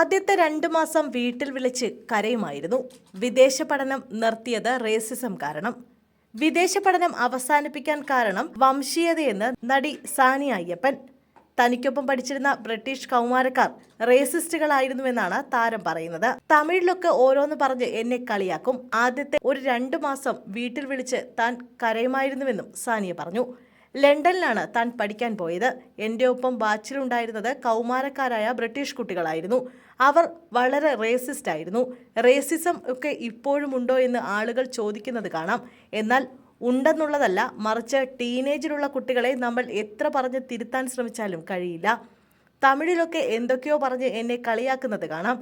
ആദ്യത്തെ 2 മാസം വീട്ടിൽ വിളിച്ച് കരയുമായിരുന്നു. വിദേശ പഠനം നിർത്തിയത് റേസിസം കാരണം. വിദേശ പഠനം അവസാനിപ്പിക്കാൻ കാരണം വംശീയതയെന്ന് നടി സാനിയ അയ്യപ്പൻ. തനിക്കൊപ്പം പഠിച്ചിരുന്ന ബ്രിട്ടീഷ് കൗമാരക്കാർ റേസിസ്റ്റുകളായിരുന്നുവെന്നാണ് താരം പറയുന്നത്. തമിഴിലൊക്കെ ഓരോന്ന് പറഞ്ഞ് എന്നെ കളിയാക്കും. ആദ്യത്തെ ഒരു 2 മാസം വീട്ടിൽ വിളിച്ച് താൻ കരയുമായിരുന്നുവെന്നും സാനിയ പറഞ്ഞു. ലണ്ടനിലാണ് താൻ പഠിക്കാൻ പോയത്. എൻ്റെ ഒപ്പം ബാച്ചിലുണ്ടായിരുന്നത് കൗമാരക്കാരായ ബ്രിട്ടീഷ് കുട്ടികളായിരുന്നു. അവർ വളരെ റേസിസ്റ്റ് ആയിരുന്നു. റേസിസം ഒക്കെ ഇപ്പോഴും ഉണ്ടോ എന്ന് ആളുകൾ ചോദിക്കുന്നത് കാണാം. എന്നാൽ ഉണ്ടെന്നുള്ളതല്ല, മറിച്ച് ടീനേജിലുള്ള കുട്ടികളെ നമ്മൾ എത്ര പറഞ്ഞ് തിരുത്താൻ ശ്രമിച്ചാലും കഴിയില്ല. തമിഴിലൊക്കെ എന്തൊക്കെയോ പറഞ്ഞ് എന്നെ കളിയാക്കുന്നത് കാണാം.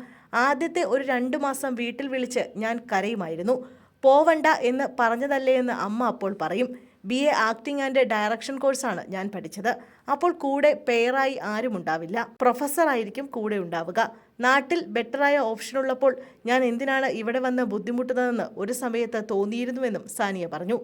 ആദ്യത്തെ ഒരു 2 മാസം വീട്ടിൽ വിളിച്ച് ഞാൻ കരയുമായിരുന്നു. പോവണ്ട എന്ന് പറഞ്ഞതല്ലേ എന്ന് അമ്മ അപ്പോൾ പറയും. BA ആക്ടിംഗ് ആൻഡ് ഡയറക്ഷൻ കോഴ്സാണ് ഞാൻ പഠിച്ചത്. അപ്പോൾ കൂടെ പെയറായി ആരും ഉണ്ടാവില്ല, പ്രൊഫസറായിരിക്കും കൂടെ ഉണ്ടാവുക. നാട്ടിൽ ബെറ്ററായ ഓപ്ഷൻ ഉള്ളപ്പോൾ ഞാൻ എന്തിനാണ് ഇവിടെ വന്ന് ബുദ്ധിമുട്ടുന്നതെന്ന് ഒരു സമയത്ത് തോന്നിയിരുന്നുവെന്നും സാനിയ പറഞ്ഞു.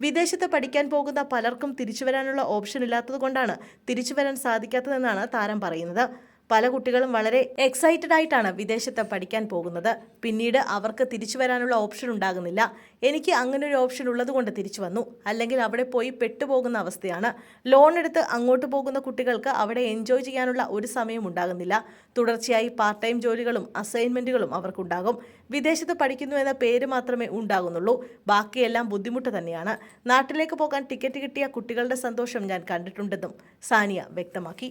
വിദേശത്ത് പഠിക്കാൻ പോകുന്ന പലർക്കും തിരിച്ചു വരാനുള്ള ഓപ്ഷൻ ഇല്ലാത്തതുകൊണ്ടാണ് തിരിച്ചു വരാൻ സാധിക്കാത്തതെന്നാണ് താരം പറയുന്നത്. പല കുട്ടികളും വളരെ എക്സൈറ്റഡ് ആയിട്ടാണ് വിദേശത്ത് പഠിക്കാൻ പോകുന്നത്. പിന്നീട് അവർക്ക് തിരിച്ചു വരാനുള്ള ഓപ്ഷൻ ഉണ്ടാകുന്നില്ല. എനിക്ക് അങ്ങനെ ഒരു ഓപ്ഷൻ ഉള്ളതുകൊണ്ട് തിരിച്ചു വന്നു. അല്ലെങ്കിൽ അവിടെ പോയി പെട്ടുപോകുന്ന അവസ്ഥയാണ്. ലോൺ എടുത്ത് അങ്ങോട്ട് പോകുന്ന കുട്ടികൾക്ക് അവിടെ എൻജോയ് ചെയ്യാനുള്ള ഒരു സമയം ഉണ്ടാകുന്നില്ല. തുടർച്ചയായി പാർട്ട് ടൈം ജോലികളും അസൈൻമെന്റുകളും അവർക്കുണ്ടാകും. വിദേശത്ത് പഠിക്കുന്നു എന്ന പേര് മാത്രമേ ഉണ്ടാകുന്നുള്ളൂ. ബാക്കിയെല്ലാം ബുദ്ധിമുട്ട് തന്നെയാണ്. നാട്ടിലേക്ക് പോകാൻ ടിക്കറ്റ് കിട്ടിയ കുട്ടികളുടെ സന്തോഷം ഞാൻ കണ്ടിട്ടുണ്ടെന്നും സാനിയ വ്യക്തമാക്കി.